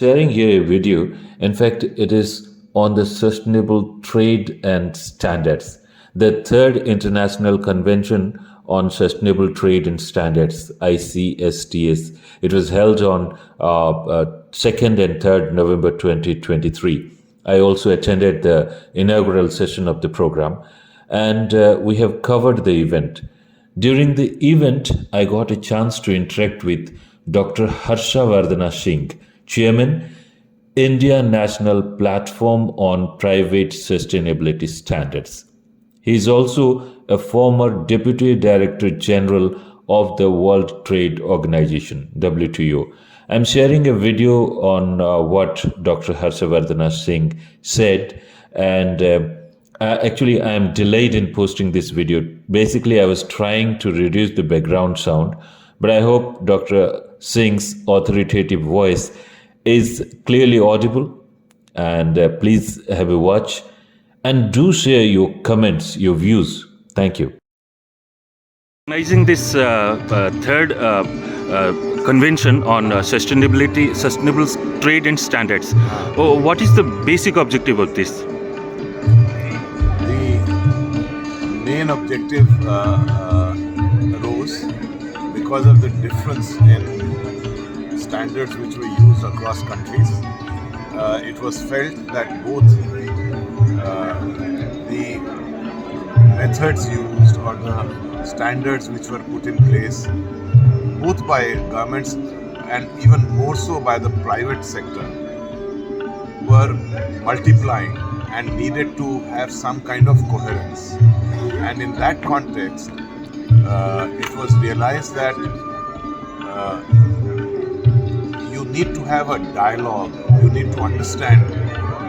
Sharing here a video. In fact, it is on the Sustainable Trade and Standards, the third International Convention on Sustainable Trade and Standards, ICSTS. It was held on 2nd and 3rd November 2023. I also attended the inaugural session of the program, and we have covered the event. During the event, I got a chance to interact with Dr. Harsha Vardhana Singh, Chairman, India National Platform on Private Sustainability Standards. He is also a former Deputy Director General of the World Trade Organization, WTO. I'm sharing a video on what Dr. Harsha Vardhana Singh said, and actually, I am delayed in posting this video. Basically, I was trying to reduce the background sound, but I hope Dr. Singh's authoritative voice is clearly audible. And please have a watch and do share your comments, your views. Thank you. Organizing this third convention on sustainable trade and standards. What is the basic objective of this? The main objective arose because of the difference in standards which were used across countries. It was felt that both the methods used or the standards which were put in place, both by governments and even more so by the private sector, were multiplying and needed to have some kind of coherence. And in that context, it was realized that you need to have a dialogue, you need to understand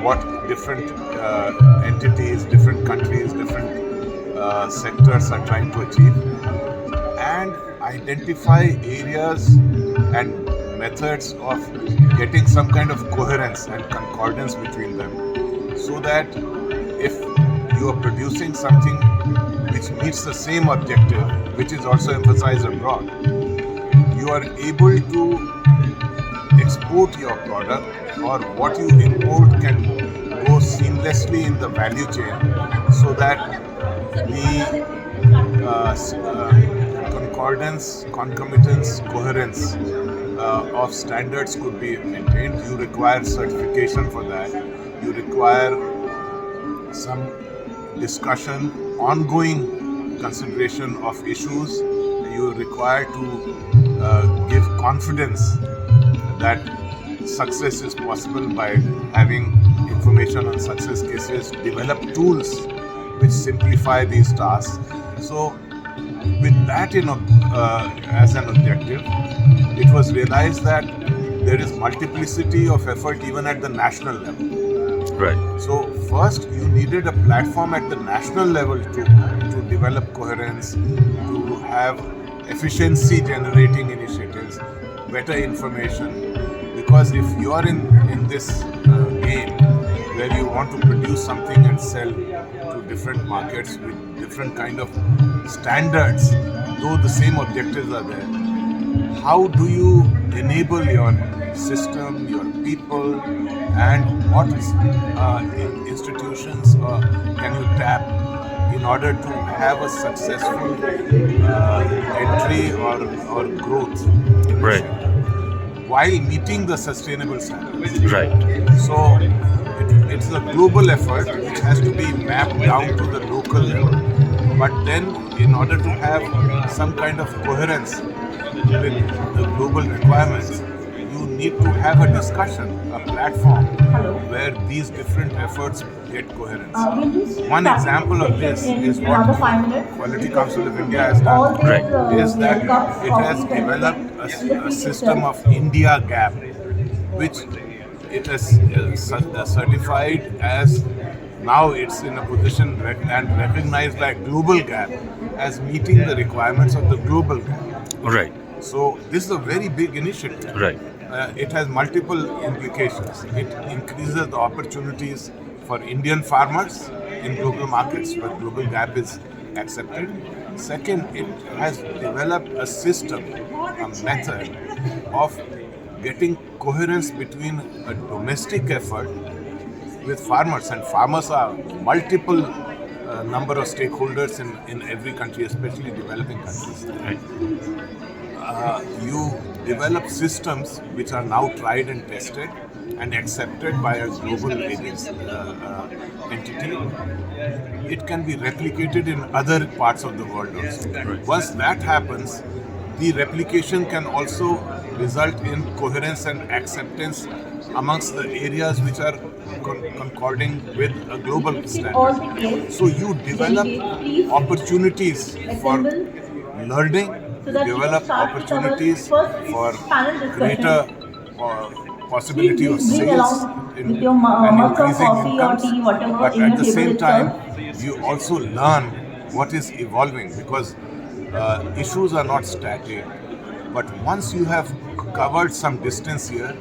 what different entities, different countries, different sectors are trying to achieve, and identify areas and methods of getting some kind of coherence and concordance between them, so that if you are producing something which meets the same objective, which is also emphasized abroad, you are able to export your product, or what you import can go seamlessly in the value chain, so that the concordance, concomitance, coherence of standards could be maintained. You require certification for that. You require some discussion, ongoing consideration of issues. You require to give confidence that success is possible by having information on success cases, develop tools which simplify these tasks. So with that as an objective, it was realized that there is multiplicity of effort even at the national level. Right. So first you needed a platform at the national level to develop coherence, to have efficiency generating initiatives, better information. Because if you are in this game where you want to produce something and sell to different markets with different kind of standards, though the same objectives are there, how do you enable your system, your people, and what institutions can you tap in order to have a successful entry or growth? Right. While meeting the sustainable standards. Right. So it's a global effort which has to be mapped down to the local level. But then, in order to have some kind of coherence with the global requirements, you need to have a discussion, a platform where these different efforts get coherence. One example of this is what Quality Council of India has done, Right. is that it has developed a system of India Gap, which it has certified as, now it's in a position and recognized like Global Gap as meeting the requirements of the Global Gap. Right. So this is a very big initiative. Right. It has multiple implications. It increases the opportunities for Indian farmers in global markets where Global Gap is accepted. Second, it has developed a system, a method of getting coherence between a domestic effort with farmers, and farmers are multiple number of stakeholders in every country, especially developing countries. Right. You develop systems which are now tried and tested and accepted by a global agency, entity. It can be replicated in other parts of the world also. Right. Once that happens, the replication can also result in coherence and acceptance amongst the areas which are concording with a global standard. So you develop opportunities for learning, you develop opportunities for greater possibility of sales and increasing incomes, but at the same time you also learn what is evolving, because issues are not static. But once you have covered some distance here,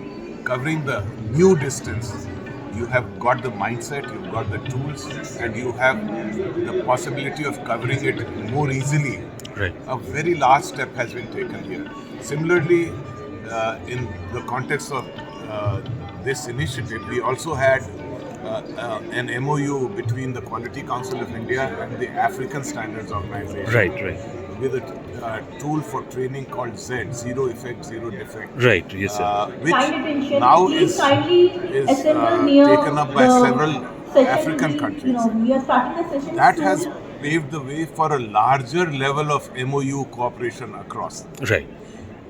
covering the new distance, you have got the mindset, you've got the tools, and you have the possibility of covering it more easily. Right. A very large step has been taken here. Similarly, in the context of this initiative, we also had an MOU between the Quality Council of India and the African Standards Organization. Right. With a tool for training called Zero Effect, Zero Defect. Right. Yes, sir. Which now is taken up by several African countries. That has paved the way for a larger level of MOU cooperation across. Right.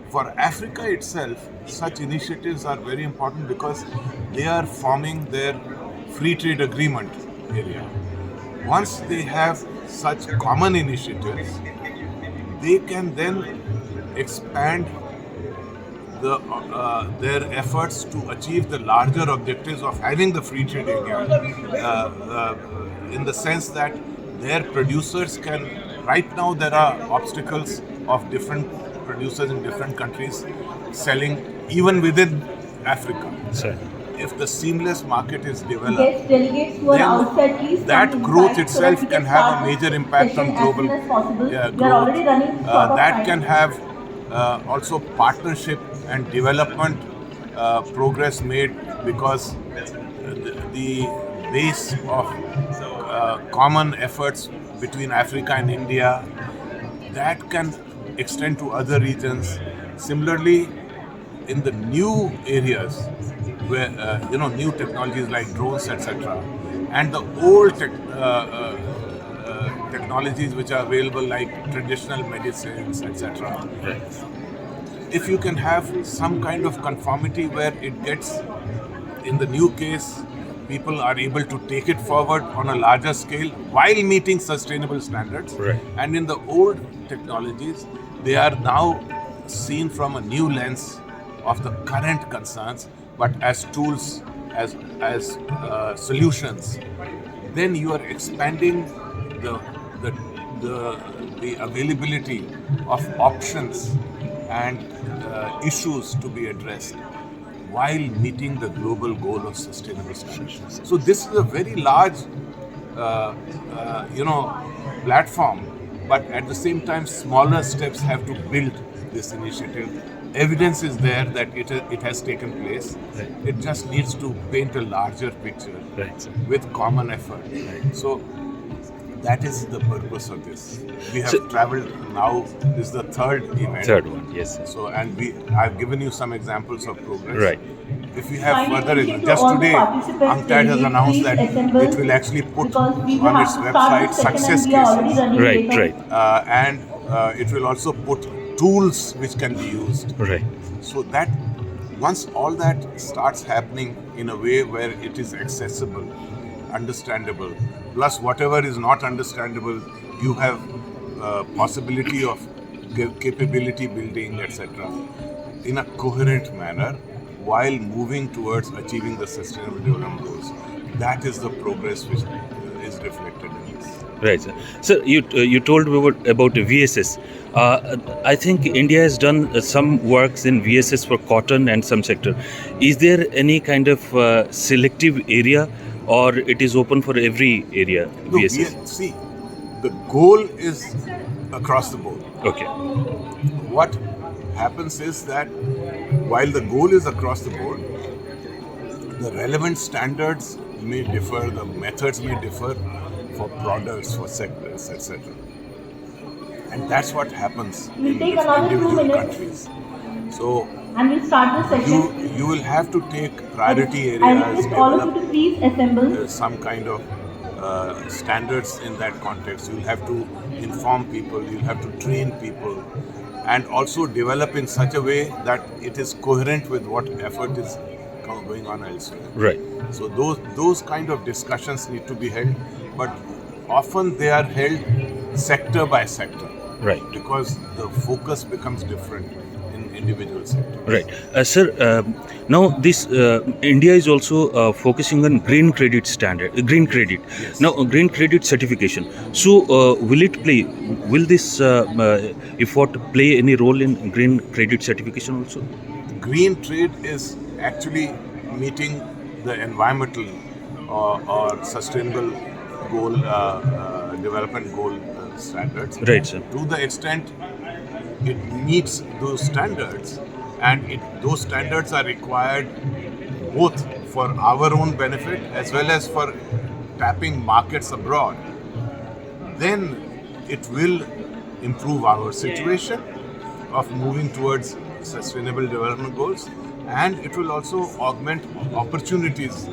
For Africa itself, such initiatives are very important because they are forming their free trade agreement area. Once they have such common initiatives, they can then expand their efforts to achieve the larger objectives of having the free trade area, in the sense that their producers can, right now there are obstacles of different producers in different countries selling even within Africa. Sir. If the seamless market is developed, then that growth itself can have a major impact on global growth. That can have also partnership and development progress made, because the base of common efforts between Africa and India, that can extend to other regions. Similarly, in the new areas where new technologies like drones, etc., and the old technologies which are available like traditional medicines, etc. If you can have some kind of conformity where it gets, in the new case, people are able to take it forward on a larger scale while meeting sustainable standards. Right. And in the old technologies, they are now seen from a new lens of the current concerns, but as tools, as solutions. Then you are expanding the availability of options and issues to be addressed while meeting the global goal of sustainable standards. So this is a very large, platform, but at the same time, smaller steps have to build this initiative. Evidence is there that it has taken place. Right. It just needs to paint a larger picture Right. with common effort. Right. So that is the purpose of this. We have traveled now. This is the third event. Third one. Yes, sir. So, and I've given you some examples of progress. Right. If we have further, just today, UNCTAD has announced that it will actually put on its website success cases. Right. And it will also put tools which can be used. Right. So that once all that starts happening in a way where it is accessible, understandable, plus whatever is not understandable, you have possibility of capability building, etc., in a coherent manner while moving towards achieving the sustainable development goals. That is the progress which is reflected in this. Right, sir. So you told about VSS. I think India has done some works in VSS for cotton and some sector. Is there any kind of selective area, or it is open for every area? No, VSS. see, the goal is across the board. Okay. What happens is that while the goal is across the board, the relevant standards may differ, the methods may differ for products, for sectors, etc. And that's what happens We'll in take the another 2 individual minutes countries. So and we'll start the session. you will have to take priority I areas, request all of you develop to please assemble. some kind of standards in that context. You'll have to inform people, you'll have to train people, and also develop in such a way that it is coherent with what effort is going on elsewhere. Right. So those kind of discussions need to be held, but often they are held sector by sector. Right. Because the focus becomes different in individual sectors. Right. Sir, now this India is also focusing on green credit standard, green credit. Yes. Now, green credit certification. So, will this effort play any role in green credit certification also? Green trade is actually meeting the environmental or sustainable goal, development goal standards. Right, sir. To the extent it meets those standards, and those standards are required both for our own benefit as well as for tapping markets abroad, then it will improve our situation of moving towards sustainable development goals, and it will also augment opportunities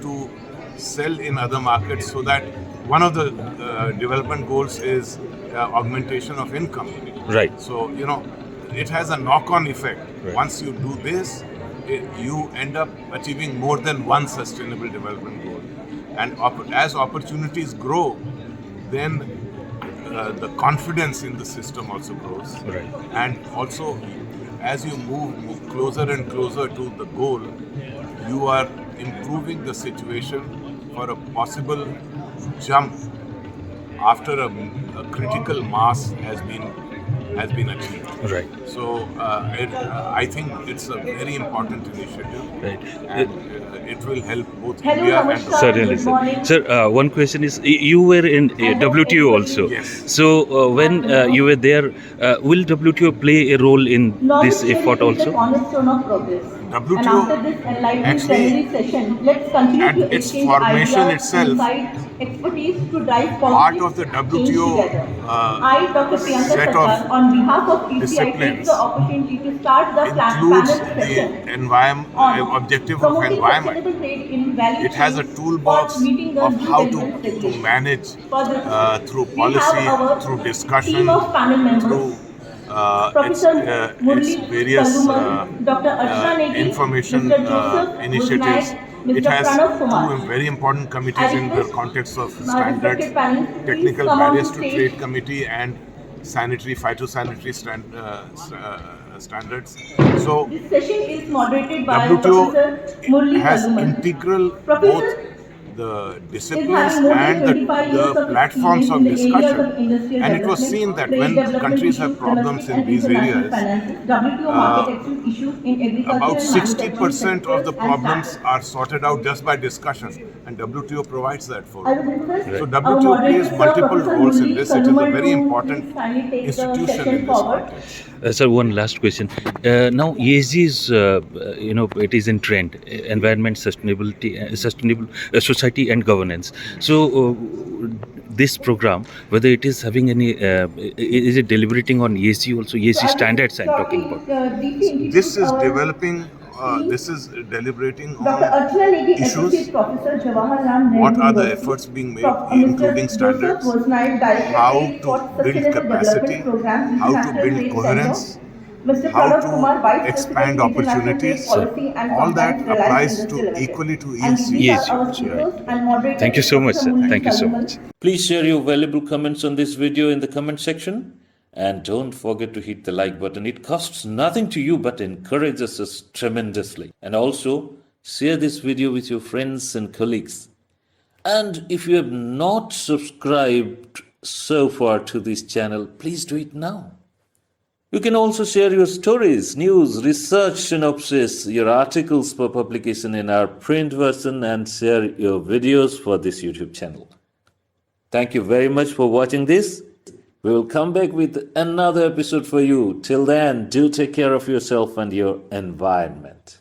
to sell in other markets, so that one of the development goals is augmentation of income. Right. So, it has a knock-on effect. Right. Once you do this, you end up achieving more than one sustainable development goal. And as opportunities grow, then the confidence in the system also grows. Right. And also, as you move closer and closer to the goal, you are improving the situation for a possible jump after a critical mass has been achieved. Right. So I think it's a very important initiative, Right. and it will help both Hello, India and namaskar. the Certainly, Good sir. morning. Sir, one question is, you were in hope WTO also. Yes. So, when you were there, will WTO play a role in Knowledge this sharing effort is the also? cornerstone of progress. WTO And after this enlightening actually, plenary session, let's continue at to its exchange formation ideas, itself, insights, expertise to drive part positive of the change WTO together. I, Dr. Priyanka set Sarkar, of on behalf of TCI, take disciplines the opportunity to start the includes panel the session on objective of promoting environment. sustainable trade in value It has a chains toolbox for meeting the of new how relevant to regulations. manage For this, through we have policy, our through team discussion, of panel members. through Professor its Murli various Kallumal, Dr. Archana Negi, information Mr. Joseph initiatives. Busnaik, It Mr. has Pranav Kumar. two very important committees in the context of standards, respected panelists to please technical come on barriers to stage. trade committee, and phytosanitary standards. So This session is moderated by WTO Professor Murli has Kallumal. integral both Professor the is disciplines having more than and 25 years the of platforms experience of in the areas discussion. of industrial And it was development, seen that trade when development countries issues, have problems domestic in and these international areas, finances, WTO market access issues in agriculture about and manufacturing 60% of the sectors and problems startups. are sorted out just by discussion, and WTO provides that for I it. would request So our WTO moderator, plays Sir, multiple Professor roles in Murli this. It is a Kallumal, very to important please kindly take the institution session in this forward. context. Sir, one last question. Now, ESG is, it is in trend, environment, sustainability, sustainable society and governance. So, this program, whether it is having any, is it deliberating on ESG also, So ESG I will standards I'm talking shortly about? briefly introduce This is our developing, team. this is deliberating Dr. on Archana Negi, issues. Associate Professor, Jawaharlal Nehru What are the University. efforts being made, including Mr. Joseph standards, Busnaik, Director how Trade to for build Sustainable capacity, Development Program, how to International build Trade coherence, Center. Mr. how Pranav to Kumar, Vice expand President, International Trade opportunities. Policy and All that Compliance, Reliance applies Industries to Limited. equally to And ESG. these are ESG our also, speakers right. and moderators. Thank you so much, Professor sir. Murli Thank you so Kallumal. much. Please share your valuable comments on this video in the comment section. And don't forget to hit the like button. It costs nothing to you but encourages us tremendously. And also, share this video with your friends and colleagues. And if you have not subscribed so far to this channel, please do it now. You can also share your stories, news, research synopsis, your articles for publication in our print version, and share your videos for this YouTube channel. Thank you very much for watching this. We will come back with another episode for you. Till then, do take care of yourself and your environment.